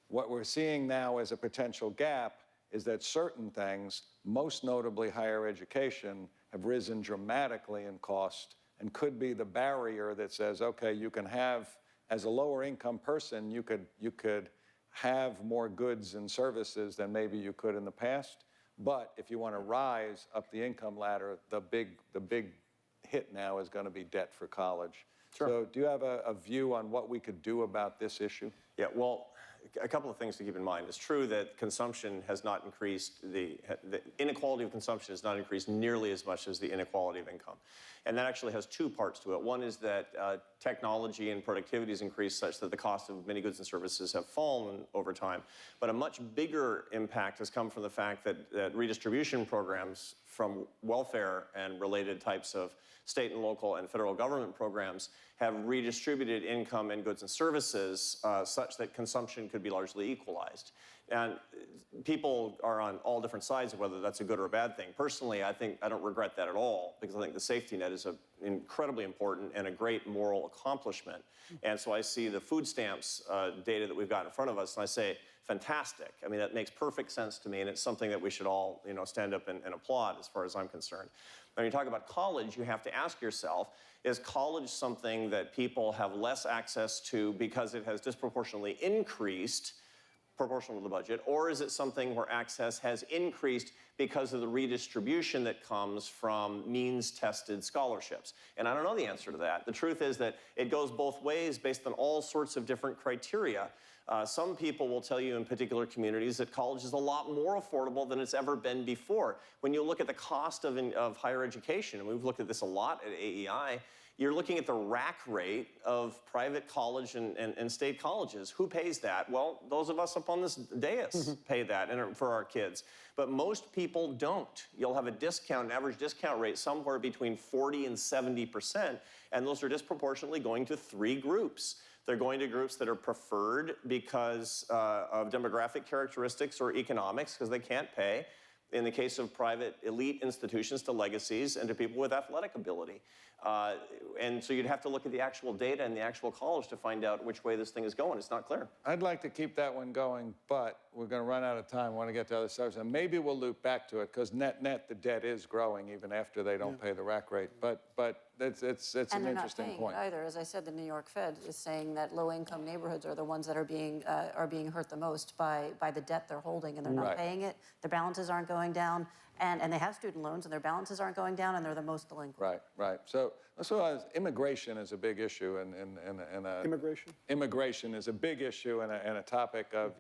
what we're seeing now as a potential gap is that certain things, most notably higher education, have risen dramatically in cost and could be the barrier that says, okay, you can have, as a lower income person, you could have more goods and services than maybe you could in the past. But if you want to rise up the income ladder, the big hit now is going to be debt for college. Sure. So do you have a view on what we could do about this issue? Yeah, well, a couple of things to keep in mind. It's true that consumption has not increased, the inequality of consumption has not increased nearly as much as the inequality of income. And that actually has two parts to it. One is that technology and productivity has increased such that the cost of many goods and services have fallen over time. But a much bigger impact has come from the fact that redistribution programs from welfare and related types of state and local and federal government programs have redistributed income and goods and services such that consumption could be largely equalized. And people are on all different sides of whether that's a good or a bad thing. Personally, I don't regret that at all, because I think the safety net is incredibly important and a great moral accomplishment. And so I see the food stamps data that we've got in front of us, and I say, fantastic. I mean, that makes perfect sense to me, and it's something that we should all, stand up and applaud as far as I'm concerned. When you talk about college, you have to ask yourself, is college something that people have less access to because it has disproportionately increased proportional to the budget, or is it something where access has increased because of the redistribution that comes from means-tested scholarships? And I don't know the answer to that. The truth is that it goes both ways based on all sorts of different criteria. Some people will tell you in particular communities that college is a lot more affordable than it's ever been before. When you look at the cost of higher education, and we've looked at this a lot at AEI, you're looking at the rack rate of private college and state colleges. Who pays that? Well, those of us up on this dais pay that for our kids. But most people don't. You'll have an average discount rate somewhere between 40 and 70%, and those are disproportionately going to three groups. They're going to groups that are preferred because of demographic characteristics or economics, because they can't pay. In the case of private elite institutions, to legacies and to people with athletic ability. And so you'd have to look at the actual data and the actual college to find out which way this thing is going. It's not clear. I'd like to keep that one going, but we're going to run out of time. I want to get to other subjects. And maybe we'll loop back to it, because net, the debt is growing even after they don't pay the rack rate. But it's And an they're not interesting paying point. it either. As I said, the New York Fed is saying that low-income neighborhoods are the ones that are being hurt the most by the debt they're holding, and they're not Right. paying it. Their balances aren't going down, and they have student loans, and their balances aren't going down, and they're the most delinquent. Right. So let's realize immigration is a big issue, and Immigration? Immigration is a big issue and a topic of,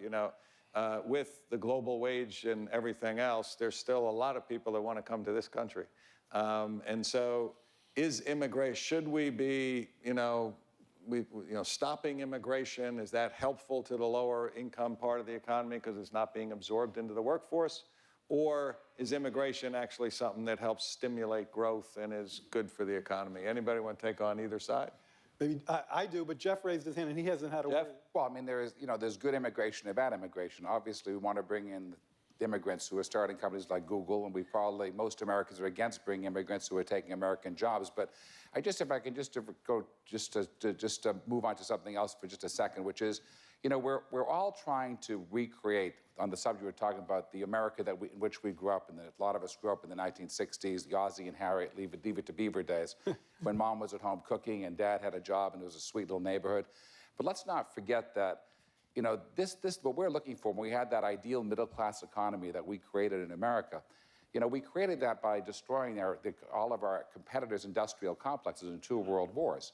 with the global wage and everything else, there's still a lot of people that want to come to this country. And so should we be, stopping immigration? Is that helpful to the lower income part of the economy because it's not being absorbed into the workforce? Or is immigration actually something that helps stimulate growth and is good for the economy? Anybody want to take on either side? Maybe I do, but Jeff raised his hand and he hasn't had a Jeff? word. Well, I mean, there's good immigration and bad immigration. Obviously, we want to bring in immigrants who are starting companies like Google, and most Americans are against bringing immigrants who are taking American jobs. But if I can move on to something else for just a second, which is, we're all trying to recreate, on the subject we're talking about, the America in which we grew up, and a lot of us grew up in the 1960s, the Ozzie and Harriet Leave It to Beaver days, when mom was at home cooking and dad had a job and it was a sweet little neighborhood. But let's not forget that, what we're looking for when we had that ideal middle-class economy that we created in America, we created that by destroying all of our competitors' industrial complexes in 2 world wars.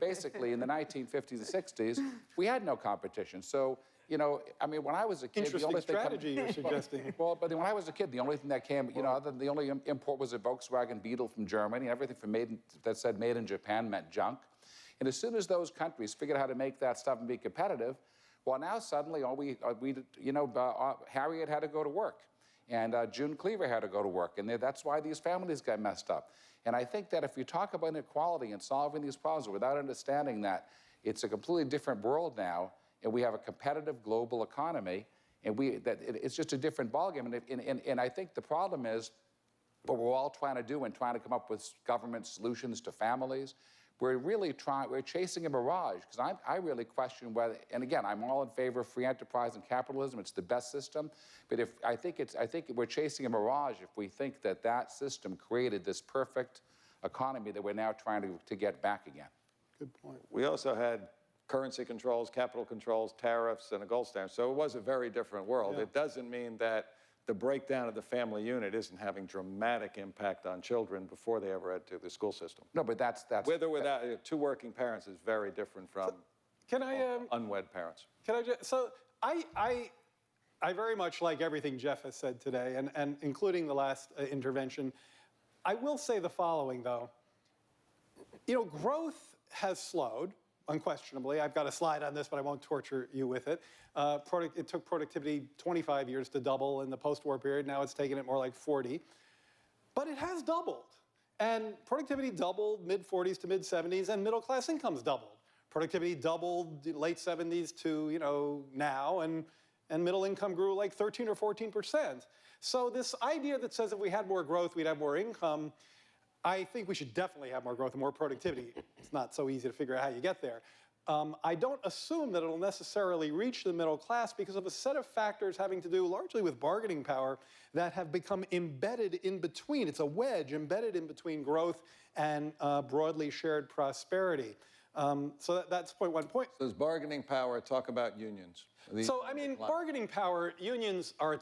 Basically, in the 1950s and 60s, we had no competition. So, when I was a kid, Interesting strategy you're suggesting. Well, but when I was a kid, the only thing that came, other than the only import was a Volkswagen Beetle from Germany. Everything that said made in Japan meant junk. And as soon as those countries figured out how to make that stuff and be competitive, well, now suddenly Harriet had to go to work. And June Cleaver had to go to work, and that's why these families got messed up. And I think that if you talk about inequality and solving these problems without understanding that it's a completely different world now, and we have a competitive global economy, and it's just a different ballgame. And I think the problem is what we're all trying to do and trying to come up with government solutions to families. We're chasing a mirage, because I really question whether, and again, I'm all in favor of free enterprise and capitalism. It's the best system. But I think we're chasing a mirage if we think that system created this perfect economy that we're now trying to get back again. Good point. We also had currency controls, capital controls, tariffs, and a gold standard. So it was a very different world. Yeah. It doesn't mean that the breakdown of the family unit isn't having dramatic impact on children before they ever enter the school system. No, but that's With or without, 2 working parents is very different from Can I unwed parents. Can I just, so I very much like everything Jeff has said today, and including the last intervention. I will say the following, though. You know, growth has slowed, unquestionably. I've got a slide on this, but I won't torture you with it. It took productivity 25 years to double in the post-war period. Now it's taken it more like 40. But it has doubled. And productivity doubled mid-40s to mid-70s, and middle-class incomes doubled. Productivity doubled late 70s to, you know, now, and middle income grew like 13 or 14%. So this idea that says if we had more growth, we'd have more income, I think we should definitely have more growth and more productivity. It's not so easy to figure out how you get there. I don't assume that it'll necessarily reach the middle class because of a set of factors having to do largely with bargaining power that have become embedded in between. It's a wedge embedded in between growth and broadly shared prosperity. So that's point one. So there's bargaining power. Talk about unions. So, I mean, bargaining power, unions are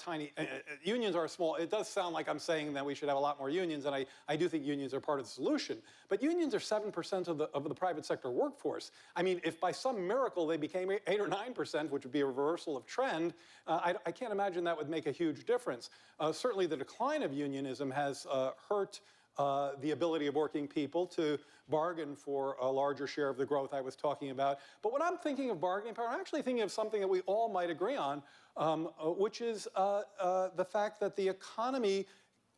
unions are small. It does sound like I'm saying that we should have a lot more unions, and I do think unions are part of the solution. But unions are 7% of the private sector workforce. I mean, if by some miracle they became 8 or 9%, which would be a reversal of trend, I can't imagine that would make a huge difference. Certainly the decline of unionism has hurt the ability of working people to bargain for a larger share of the growth I was talking about. But when I'm thinking of bargaining power, I'm actually thinking of something that we all might agree on, which is the fact that the economy,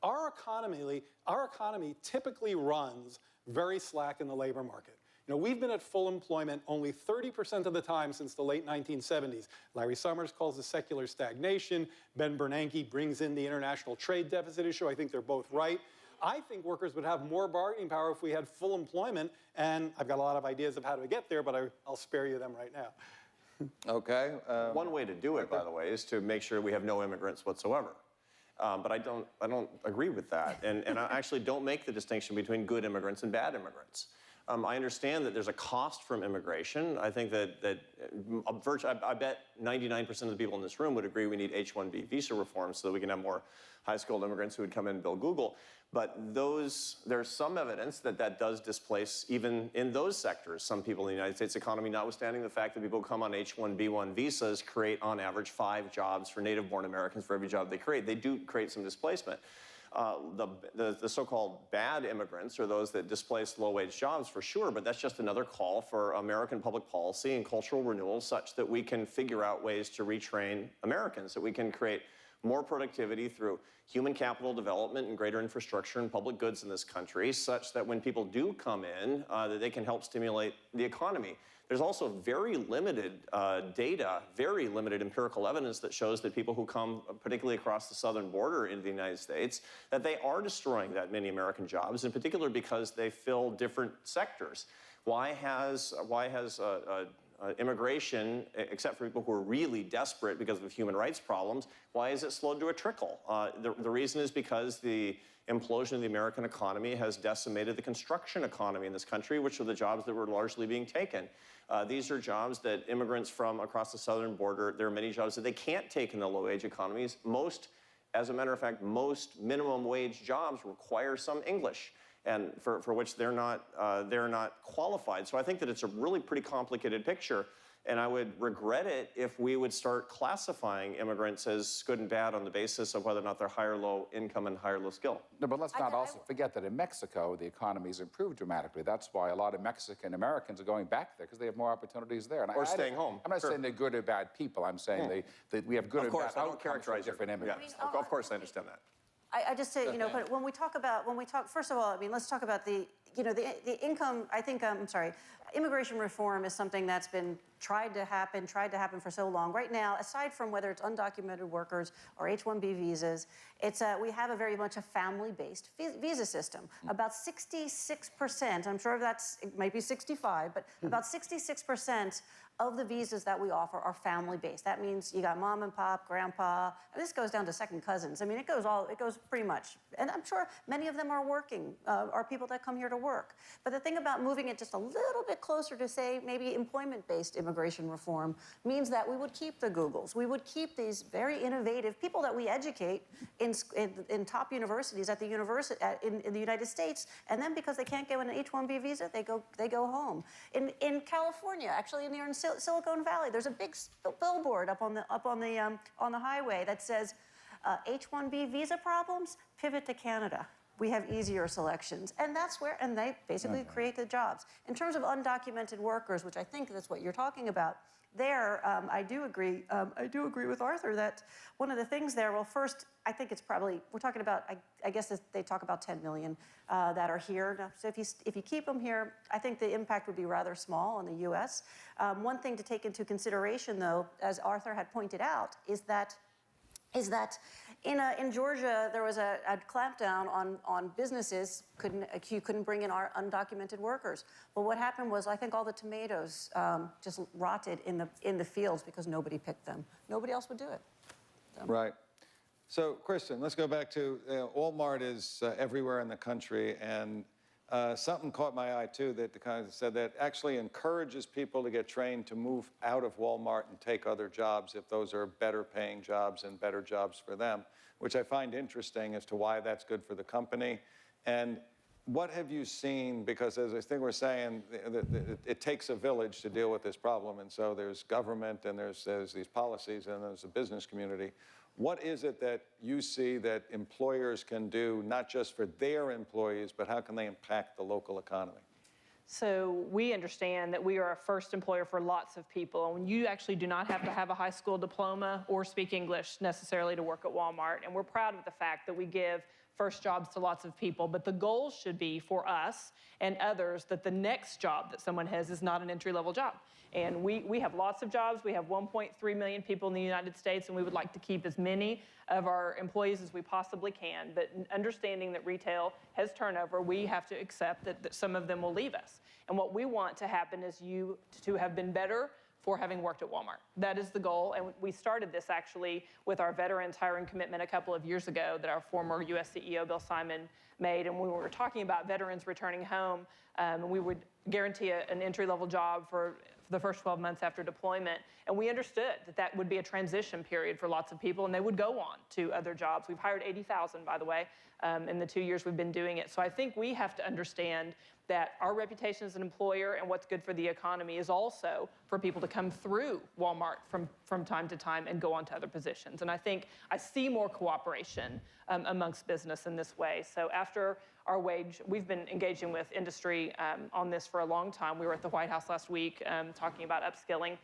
our economy typically runs very slack in the labor market. You know, we've been at full employment only 30% of the time since the late 1970s. Larry Summers calls this secular stagnation. Ben Bernanke brings in the international trade deficit issue. I think they're both right. I think workers would have more bargaining power if we had full employment, and I've got a lot of ideas of how to get there, but I'll spare you them right now. Okay. One way to do it, by the way, is to make sure we have no immigrants whatsoever. But I don't agree with that, and I actually don't make the distinction between good immigrants and bad immigrants. I understand that there's a cost from immigration. I think that I bet 99% of the people in this room would agree we need H-1B visa reform so that we can have more high-skilled immigrants who would come in and build Google. But there's some evidence that does displace, even in those sectors, some people in the United States economy, notwithstanding the fact that people who come on H-1B1 visas create, on average, 5 jobs for native-born Americans for every job they create. They do create some displacement. The so-called bad immigrants are those that displace low-wage jobs for sure, but that's just another call for American public policy and cultural renewal such that we can figure out ways to retrain Americans, that we can create more productivity through human capital development and greater infrastructure and public goods in this country, such that when people do come in, that they can help stimulate the economy. There's also very limited data, very limited empirical evidence that shows that people who come, particularly across the southern border into the United States, that they are destroying that many American jobs, in particular because they fill different sectors. Why has immigration, except for people who are really desperate because of human rights problems, why is it slowed to a trickle? The reason is because the implosion of the American economy has decimated the construction economy in this country, which are the jobs that were largely being taken. These are jobs that immigrants from across the southern border, there are many jobs that they can't take in the low-wage economies. As a matter of fact, most minimum wage jobs require some English, and for which they're not qualified. So I think that it's a really pretty complicated picture, and I would regret it if we would start classifying immigrants as good and bad on the basis of whether or not they're high or low income and high or low skill. No, but let's not also forget that in Mexico, the economy's improved dramatically. That's why a lot of Mexican Americans are going back there, because they have more opportunities there. And or staying home. I'm not saying they're good or bad people. I'm saying that we have good and bad outcomes. Of course, I don't characterize different immigrants. Yeah, of course, I understand that. I just say, you know, but when we talk, first of all, I mean, let's talk about the income, immigration reform is something that's been tried to happen for so long. Right now, aside from whether it's undocumented workers or H-1B visas, we have a very much a family-based visa system. About 66%, I'm sure it might be 65, but about 66% of the visas that we offer are family-based. That means you got mom and pop, grandpa, and this goes down to second cousins. I mean, it goes pretty much. And I'm sure many of them are working, are people that come here to work. But the thing about moving it just a little bit bit closer to, say, maybe employment-based immigration reform means that we would keep the Googles. We would keep these very innovative people that we educate in top universities at the in the United States, and then because they can't get an H-1B visa, they go home. In California, actually near in Silicon Valley, there's a big billboard up on the highway that says, H-1B visa problems, pivot to Canada. We have easier selections. And that's where, and they basically create the jobs. In terms of undocumented workers, which I think that's what you're talking about, there, I do agree with Arthur that one of the things there, well, first, I think it's probably, we're talking about, I guess they talk about 10 million that are here. Now, so if you keep them here, I think the impact would be rather small in the US. One thing to take into consideration, though, as Arthur had pointed out, is that in Georgia, there was a clampdown on businesses. You couldn't bring in our undocumented workers. But what happened was, I think all the tomatoes just rotted in the fields because nobody picked them. Nobody else would do it. So. Right. So, Kristen, let's go back to Walmart is everywhere in the country, and something caught my eye, too, that kind of said that actually encourages people to get trained to move out of Walmart and take other jobs if those are better paying jobs and better jobs for them, which I find interesting as to why that's good for the company. And what have you seen? Because as I think we're saying, it takes a village to deal with this problem. And so there's government, and there's these policies, and there's the business community. What is it that you see that employers can do, not just for their employees, but how can they impact the local economy? So we understand that we are a first employer for lots of people, and you actually do not have to have a high school diploma or speak English necessarily to work at Walmart. And we're proud of the fact that we give first jobs to lots of people, but the goal should be for us and others that the next job that someone has is not an entry-level job. And we have lots of jobs. We have 1.3 million people in the United States, and we would like to keep as many of our employees as we possibly can. But understanding that retail has turnover, we have to accept that some of them will leave us. And what we want to happen is you to have been better for having worked at Walmart. That is the goal, and we started this actually with our veterans hiring commitment a couple of years ago that our former U.S. CEO, Bill Simon, made, and we were talking about veterans returning home, we would guarantee an entry-level job for the first 12 months after deployment, and we understood that that would be a transition period for lots of people, and they would go on to other jobs. We've hired 80,000, by the way, in the 2 years we've been doing it. So I think we have to understand that our reputation as an employer and what's good for the economy is also for people to come through Walmart from time to time and go on to other positions. And I think I see more cooperation amongst business in this way. So after our wage, we've been engaging with industry on this for a long time. We were at the White House last week talking about upskilling.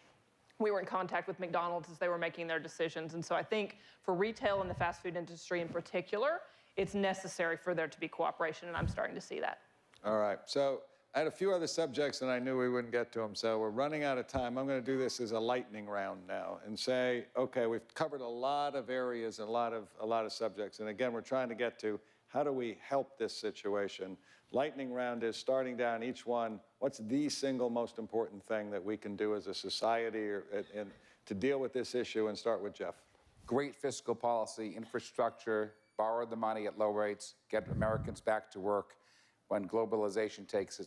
We were in contact with McDonald's as they were making their decisions. And so I think for retail and the fast food industry in particular, it's necessary for there to be cooperation, and I'm starting to see that. All right. So I had a few other subjects, and I knew we wouldn't get to them. So we're running out of time. I'm going to do this as a lightning round now and say, okay, we've covered a lot of areas and a lot of subjects. And again, we're trying to get to how do we help this situation. Lightning round is starting down each one. What's the single most important thing that we can do as a society to deal with this issue? And start with Jeff. Great fiscal policy, infrastructure, borrow the money at low rates, get Americans back to work. When globalization takes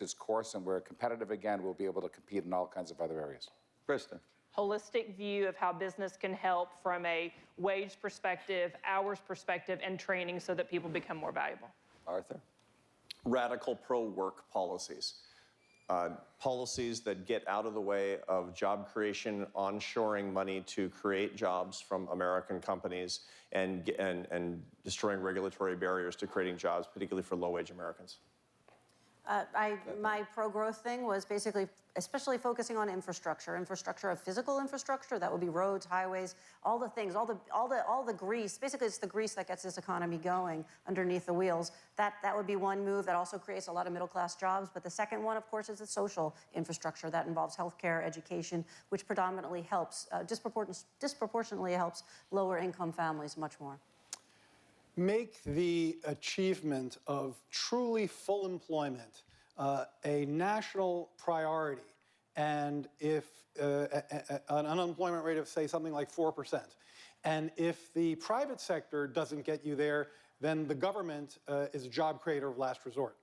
its course and we're competitive again, we'll be able to compete in all kinds of other areas. Kristen. Holistic view of how business can help from a wage perspective, hours perspective, and training so that people become more valuable. Arthur. Radical pro-work policies. Policies that get out of the way of job creation, onshoring money to create jobs from American companies, and destroying regulatory barriers to creating jobs, particularly for low-wage Americans. My pro-growth thing was basically, especially focusing on infrastructure of physical infrastructure. That would be roads, highways, all the things, all the grease. Basically, it's the grease that gets this economy going underneath the wheels. That would be one move that also creates a lot of middle-class jobs. But the second one, of course, is the social infrastructure that involves healthcare, education, which predominantly helps, disproportionately helps lower-income families much more. Make the achievement of truly full employment a national priority. And if an unemployment rate of, say, something like 4%, and if the private sector doesn't get you there, then the government is a job creator of last resort.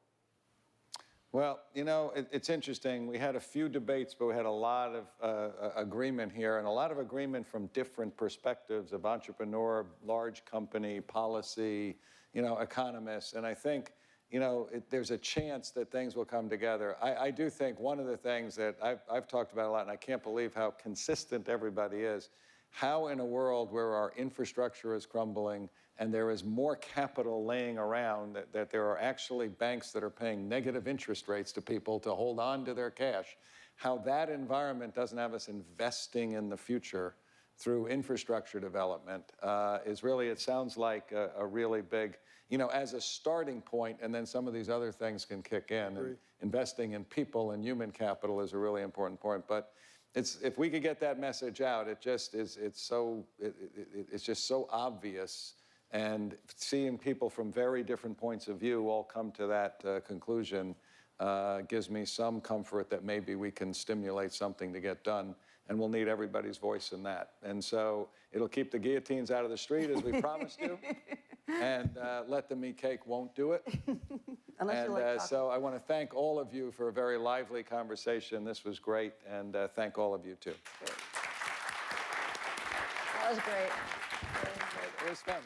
Well, you know, it's interesting. We had a few debates, but we had a lot of agreement here, and a lot of agreement from different perspectives of entrepreneur, large company, policy, you know, economists. And I think, you know, there's a chance that things will come together. I do think one of the things that I've talked about a lot, and I can't believe how consistent everybody is, how in a world where our infrastructure is crumbling and there is more capital laying around, that there are actually banks that are paying negative interest rates to people to hold on to their cash, how that environment doesn't have us investing in the future through infrastructure development is really, it sounds like a really big, you know, as a starting point, and then some of these other things can kick in. And investing in people and human capital is a really important point. But if we could get that message out, it just is, it's just so obvious. And seeing people from very different points of view all come to that conclusion gives me some comfort that maybe we can stimulate something to get done. And we'll need everybody's voice in that. And so it'll keep the guillotines out of the street, as we promised to. And let them eat cake won't do it. Unless you like chocolate. So I want to thank all of you for a very lively conversation. This was great. And thank all of you, too. That was great. It was fun.